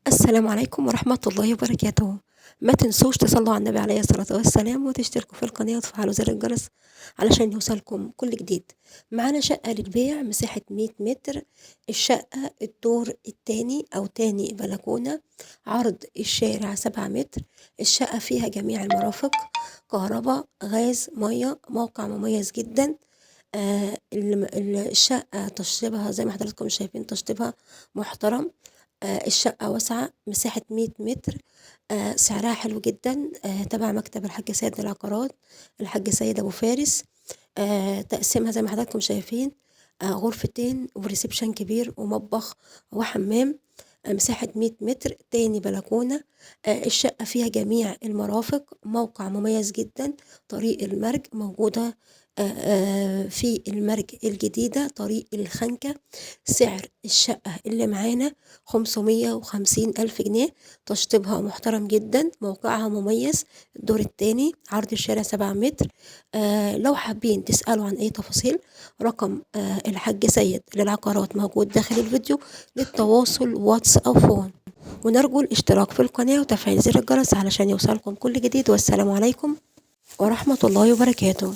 السلام عليكم ورحمة الله وبركاته. ما تنسوش تصلوا على النبي عليه الصلاة والسلام وتشتركوا في القناة وتفعلوا زر الجرس علشان يوصلكم كل جديد. معانا شقة للبيع مساحة 100 متر. الشقة الدور التاني أو تاني بلكونة. عرض الشارع 7 متر. الشقة فيها جميع المرافق، كهرباء غاز مية، موقع مميز جدا. الشقة تشطيبها زي ما حضراتكم شايفين، تشطيبها محترم. الشقة واسعة، مساحة 100 متر. سعرها حلو جدا. تبع مكتب الحاج سيد للعقارات، الحاج سيد أبو فارس. تقسيمها زي ما حضراتكم شايفين، غرفتين وريسبشن كبير ومطبخ وحمام. مساحة 100 متر، تاني بلكونة. الشقة فيها جميع المرافق، موقع مميز جدا. طريق المرج موجودة في المرج الجديدة، طريق الخنكة. سعر الشقة اللي معانا 550,000 جنيه. تشطيبها محترم جدا، موقعها مميز. الدور التاني، عرض الشارع 7 متر. لو حابين تسألوا عن أي تفاصيل، رقم الحاج سيد للعقارات موجود داخل الفيديو للتواصل واتس أو فون. ونرجو الاشتراك في القناة وتفعيل زر الجرس علشان يوصلكم كل جديد. والسلام عليكم ورحمة الله وبركاته.